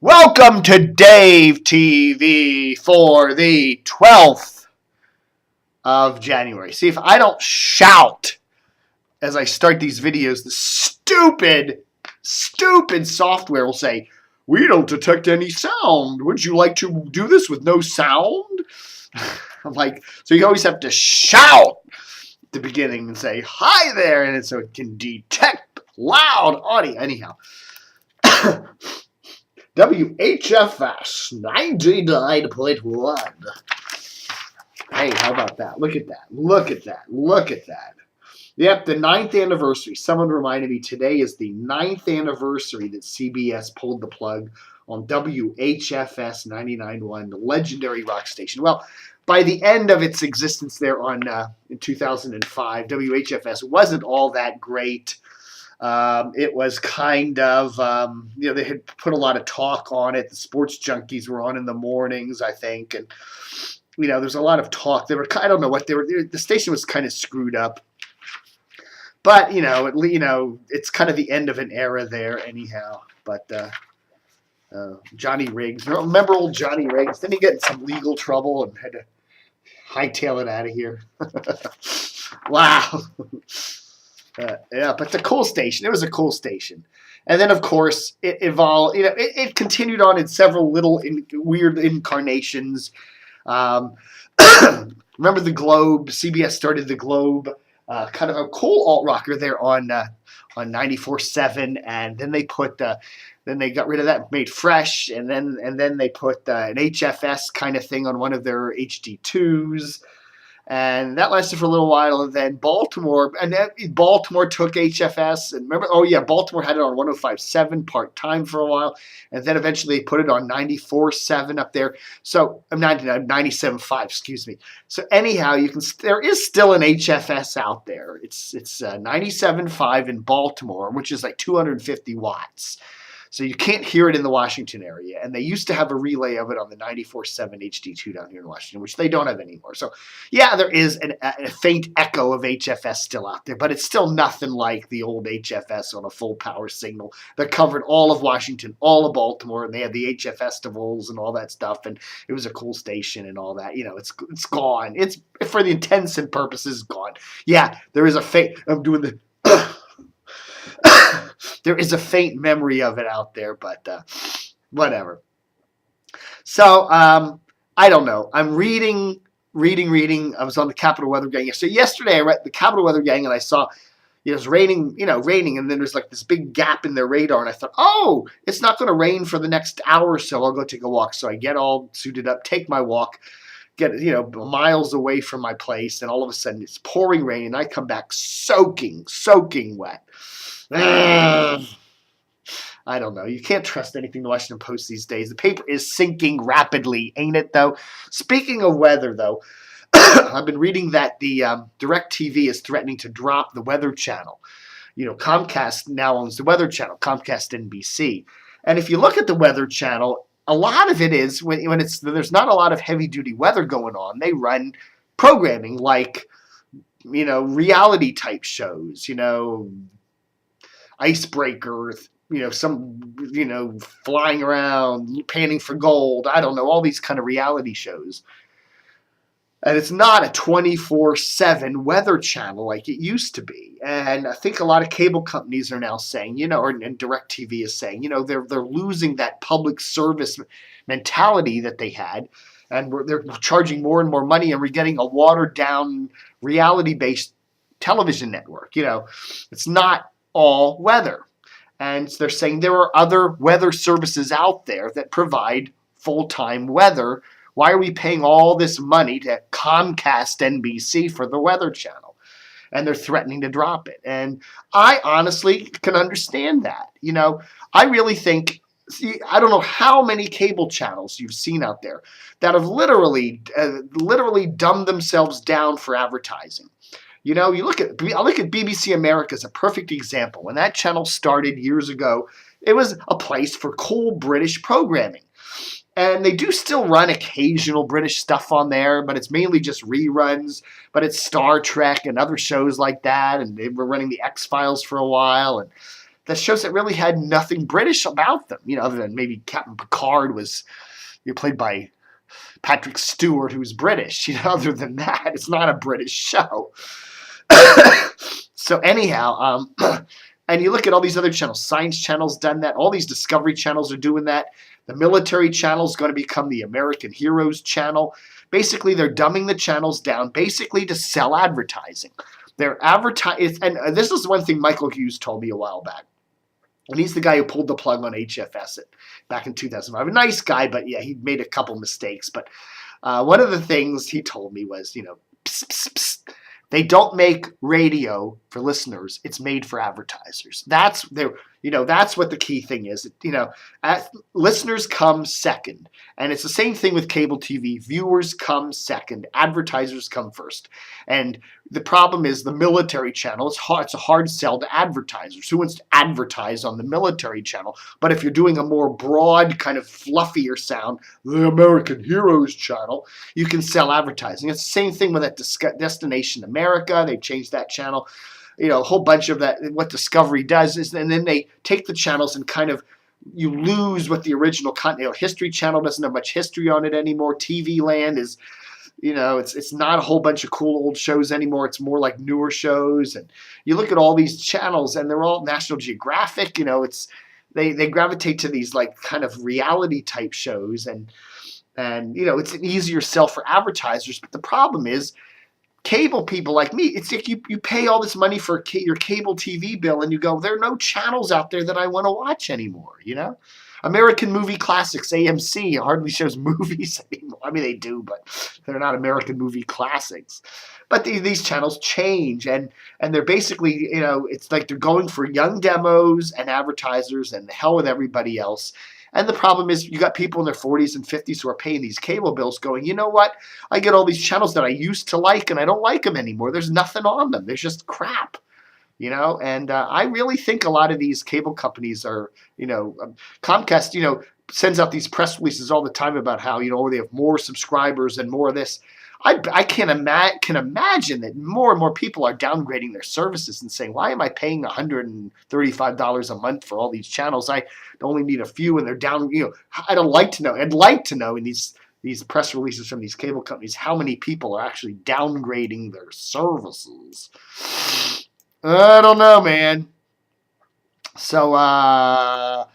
Welcome to Dave TV for the 12th of January. See, if I don't shout as I start these videos, the stupid software will say, "We don't detect any sound. Would you like to do this with no sound?" I'm like, so you always have to shout at the beginning and say, "Hi there," and so it can detect loud audio. Anyhow. Whfs 99.1. Hey, how about that? Look at that. Yep, the 9th anniversary. Someone reminded me today is the 9th anniversary that CBS pulled the plug on WHFS 99.1, the legendary rock station. Well, by the end of its existence there in 2005, WHFS wasn't all that great. It was kind of, they had put a lot of talk on it. The sports junkies were on in the mornings, I think. And, there's a lot of talk. I don't know what the station was kind of screwed up. But, it's kind of the end of an era there anyhow. But Johnny Riggs, remember old Johnny Riggs? Didn't he get in some legal trouble and had to hightail it out of here? Wow. But the cool station. It was a cool station. And then, of course, it evolved. It continued on in several little weird incarnations. Remember the Globe? CBS started the Globe, kind of a cool alt rocker there on 94.7, and then they put then they got rid of that, made Fresh, and then they put an HFS kind of thing on one of their HD2s. And that lasted for a little while, and then Baltimore took HFS. And remember, Baltimore had it on 105.7 part-time for a while, and then eventually they put it on 94.7 up there. So 97.5, excuse me. So anyhow, there is still an HFS out there. It's 97.5 in Baltimore, which is like 250 watts. So you can't hear it in the Washington area. And they used to have a relay of it on the 94.7 HD2 down here in Washington, which they don't have anymore. So, yeah, there is a faint echo of HFS still out there, but it's still nothing like the old HFS on a full power signal that covered all of Washington, all of Baltimore, and they had the HF festivals and all that stuff, and it was a cool station and all that. It's gone. It's, for the intents and purposes, gone. Yeah, there is a faint, I'm doing the... There is a faint memory of it out there, but whatever. So, I don't know. I'm reading. I was on the Capital Weather Gang yesterday. Yesterday, I read the Capital Weather Gang, and I saw it was raining, and then there's like this big gap in their radar, and I thought, oh, it's not going to rain for the next hour or so. I'll go take a walk. So I get all suited up, take my walk, get miles away from my place, and all of a sudden it's pouring rain, and I come back soaking wet. I don't know. You can't trust anything the Washington Post these days. The paper is sinking rapidly, ain't it, though? Speaking of weather, though, I've been reading that the DirecTV is threatening to drop the Weather Channel. Comcast now owns the Weather Channel, Comcast NBC. And if you look at the Weather Channel, a lot of it is, when there's not a lot of heavy-duty weather going on, they run programming like, reality-type shows, Icebreaker, some, flying around, panning for gold. I don't know, all these kind of reality shows. And it's not a 24/7 weather channel like it used to be. And I think a lot of cable companies are now saying, and DirecTV is saying, they're losing that public service mentality that they had. And they're charging more and more money, and we're getting a watered-down reality-based television network. It's not all weather. And they're saying there are other weather services out there that provide full-time weather. Why are we paying all this money to Comcast NBC for the Weather Channel? And they're threatening to drop it. And I honestly can understand that. I really think, I don't know how many cable channels you've seen out there that have literally dumbed themselves down for advertising. You look at BBC America as a perfect example. When that channel started years ago, it was a place for cool British programming. And they do still run occasional British stuff on there, but it's mainly just reruns. But it's Star Trek and other shows like that. And they were running the X-Files for a while. And that shows that really had nothing British about them, other than maybe Captain Picard was played by Patrick Stewart, who's British. Other than that, it's not a British show. So anyhow, and you look at all these other channels. Science Channel's done that. All these Discovery channels are doing that. The military channel is going to become the American Heroes channel. Basically, they're dumbing the channels down, basically to sell advertising. They're and this is one thing Michael Hughes told me a while back. And he's the guy who pulled the plug on HFS back in 2005. A nice guy, but yeah, he made a couple mistakes. But one of the things he told me was, psst, psst, psst. They don't make radio for listeners. It's made for advertisers. That's what the key thing is. Listeners come second. And it's the same thing with cable TV. Viewers come second. Advertisers come first. And the problem is the military channel. It's a hard sell to advertisers. Who wants to advertise on the military channel? But if you're doing a more broad, kind of fluffier sound, the American Heroes channel, you can sell advertising. It's the same thing with that Destination America. They changed that channel. A whole bunch of that. What Discovery does is, and then they take the channels and kind of, you lose what the original content. History Channel doesn't have much history on it anymore. TV Land is, it's not a whole bunch of cool old shows anymore. It's more like newer shows. And you look at all these channels, and they're all National Geographic. They gravitate to these like kind of reality type shows, and it's an easier sell for advertisers. But the problem is, cable people like me, it's like you pay all this money for your cable TV bill, and you go, there are no channels out there that I want to watch anymore, American Movie Classics, AMC, hardly shows movies anymore. I mean, they do, but they're not American Movie Classics. But these channels change, and they're basically, it's like they're going for young demos and advertisers and the hell with everybody else. And the problem is you got people in their 40s and 50s who are paying these cable bills going, you know what? I get all these channels that I used to like, and I don't like them anymore. There's nothing on them. There's just crap, And I really think a lot of these cable companies are, Comcast, sends out these press releases all the time about how, they have more subscribers and more of this. I can imagine that more and more people are downgrading their services and saying, why am I paying $135 a month for all these channels? I only need a few, and they're down. I don't like to know. I'd like to know in these press releases from these cable companies how many people are actually downgrading their services. I don't know, man. So,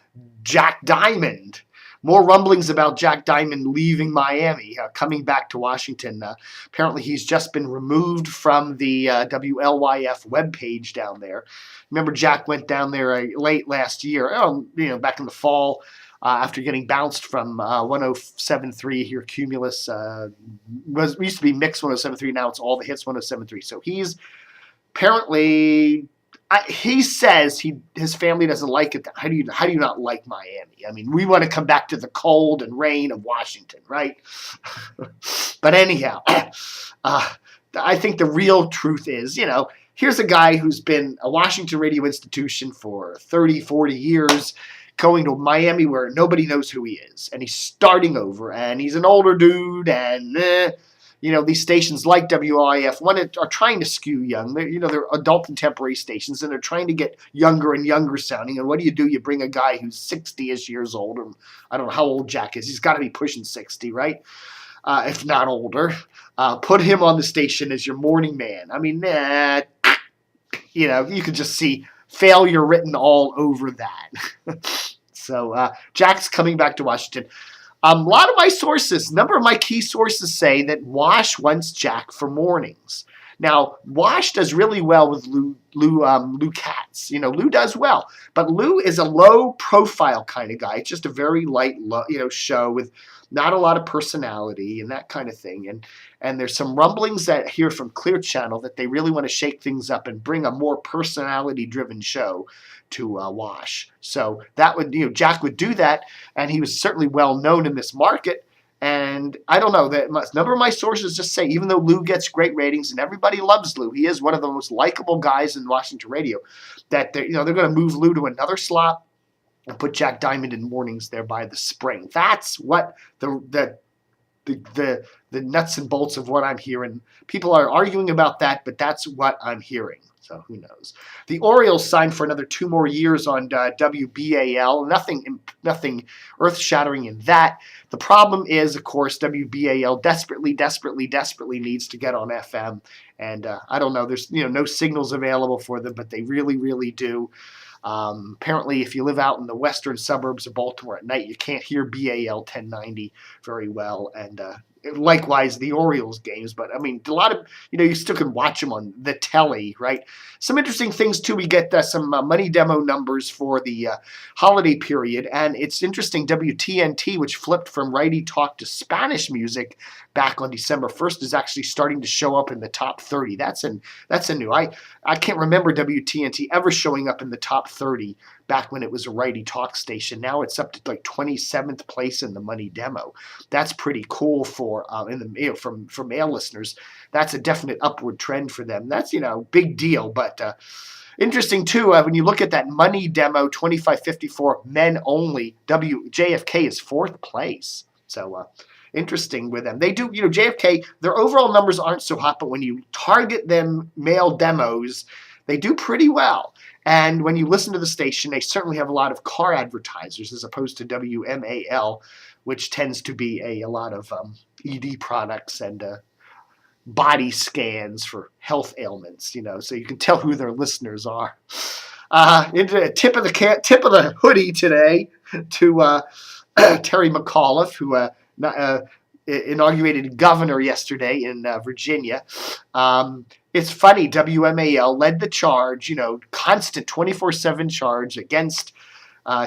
Jack Diamond. More rumblings about Jack Diamond leaving Miami, coming back to Washington. Apparently, he's just been removed from the WLYF webpage down there. Remember, Jack went down there late last year, back in the fall, after getting bounced from 107.3 here, Cumulus. Used to be Mix 107.3, now it's All the Hits 107.3. So he's apparently... he says his family doesn't like it. How do you not like Miami? I mean, we want to come back to the cold and rain of Washington, right? But anyhow, I think the real truth is, here's a guy who's been a Washington radio institution for 30, 40 years, going to Miami where nobody knows who he is, and he's starting over, and he's an older dude, and these stations like WIF are trying to skew young. They're adult contemporary stations, and they're trying to get younger and younger sounding. And what do? You bring a guy who's 60-ish years old, or I don't know how old Jack is. He's got to be pushing 60, right? If not older. Put him on the station as your morning man. I mean, you could just see failure written all over that. So Jack's coming back to Washington. A lot of my sources, a number of my key sources say that Wash wants Jack for mornings. Now, Wash does really well with Lou Katz. Lou does well. But Lou is a low-profile kind of guy. It's just a very light, show with not a lot of personality and that kind of thing. And there's some rumblings that I hear from Clear Channel that they really want to shake things up and bring a more personality-driven show to Wash. So that would, Jack would do that, and he was certainly well known in this market. And I don't know, that a number of my sources just say, even though Lou gets great ratings and everybody loves Lou, he is one of the most likable guys in Washington radio, that they're going to move Lou to another slot and put Jack Diamond in mornings there by the spring. That's what the nuts and bolts of what I'm hearing. People are arguing about that, but that's what I'm hearing. So who knows? The Orioles signed for another 2 more years on WBAL. Nothing earth-shattering in that. The problem is, of course, WBAL desperately needs to get on FM. And I don't know. There's no signals available for them, but they really do. Apparently, if you live out in the western suburbs of Baltimore at night, you can't hear BAL 1090 very well. And likewise, the Orioles games. But, I mean, a lot of, you still can watch them on the telly, right? Some interesting things, too. We get some money demo numbers for the holiday period. And it's interesting, WTNT, which flipped from righty talk to Spanish music back on December 1st, is actually starting to show up in the top 30. That's a new. I can't remember WTNT ever showing up in the top 30 back when it was a righty talk station. Now it's up to like 27th place in the money demo. That's pretty cool for from male listeners. That's a definite upward trend for them. That's big deal. But interesting too, when you look at that money demo 25-54 men only, JFK is 4th place. So interesting with them. They do, JFK, their overall numbers aren't so hot, but when you target them male demos, they do pretty well. And when you listen to the station, they certainly have a lot of car advertisers as opposed to WMAL, which tends to be a lot of ED products and body scans for health ailments, so you can tell who their listeners are. Into a tip of the hoodie today to Terry McAuliffe, who inaugurated governor yesterday in Virginia. It's funny, WMAL led the charge, constant 24/7 charge against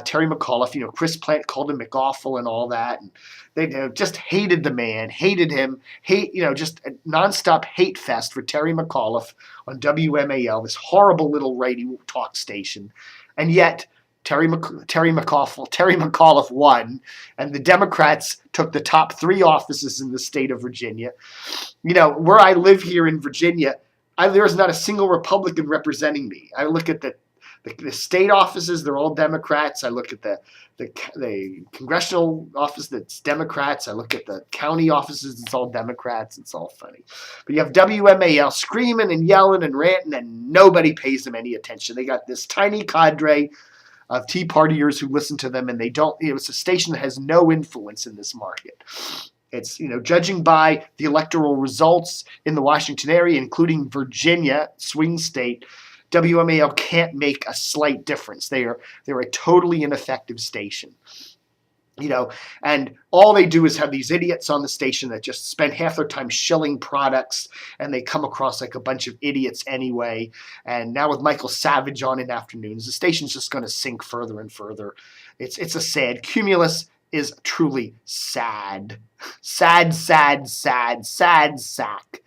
Terry McAuliffe. Chris Plant called him McAwful and all that. And they just hated the man, hated him, just a nonstop hate fest for Terry McAuliffe on WMAL, this horrible little radio talk station. And yet, Terry McAuliffe won, and the Democrats took the top 3 offices in the state of Virginia. Where I live here in Virginia, there's not a single Republican representing me. I look at the state offices, they're all Democrats. I look at the congressional office, that's Democrats. I look at the county offices, it's all Democrats. It's all funny. But you have WMAL screaming and yelling and ranting, and nobody pays them any attention. They got this tiny cadre of Tea Partiers who listen to them, and they don't. It's a station that has no influence in this market. It's, judging by the electoral results in the Washington area, including Virginia, swing state, WMAL can't make a slight difference. They're a totally ineffective station. And all they do is have these idiots on the station that just spend half their time shilling products, and they come across like a bunch of idiots anyway. And now with Michael Savage on in afternoons, the station's just going to sink further and further. It's a sad. Cumulus is truly sad. Sad sack.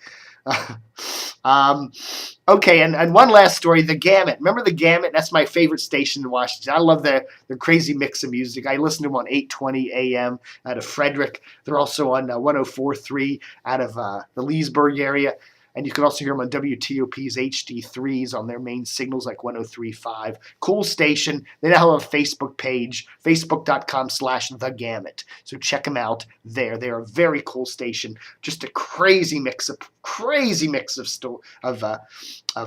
Okay, and one last story, The Gamut. Remember The Gamut? That's my favorite station in Washington. I love their crazy mix of music. I listen to them on 820 AM out of Frederick. They're also on 104.3 out of the Leesburg area. And you can also hear them on WTOP's HD3s on their main signals like 103.5. Cool station. They now have a Facebook page, facebook.com/thegamut. So check them out there. They're a very cool station. Just a crazy mix of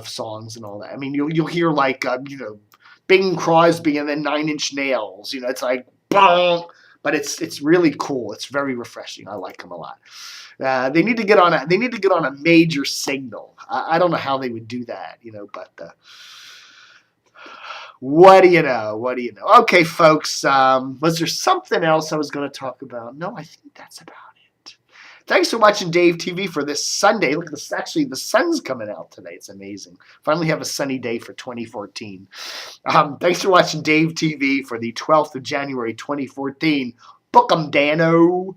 songs and all that. I mean, you'll hear like Bing Crosby and then 9 Inch Nails. It's like boom, but it's really cool. It's very refreshing. I like them a lot. They need to get on a major signal. I don't know how they would do that, but what do you know? Okay, folks, was there something else I was going to talk about? No, I think that's about it. Thanks for watching Dave TV for this Sunday. Look at this. Actually, the sun's coming out today. It's amazing. Finally have a sunny day for 2014. Thanks for watching Dave TV for the 12th of January, 2014. Book 'em, Dano.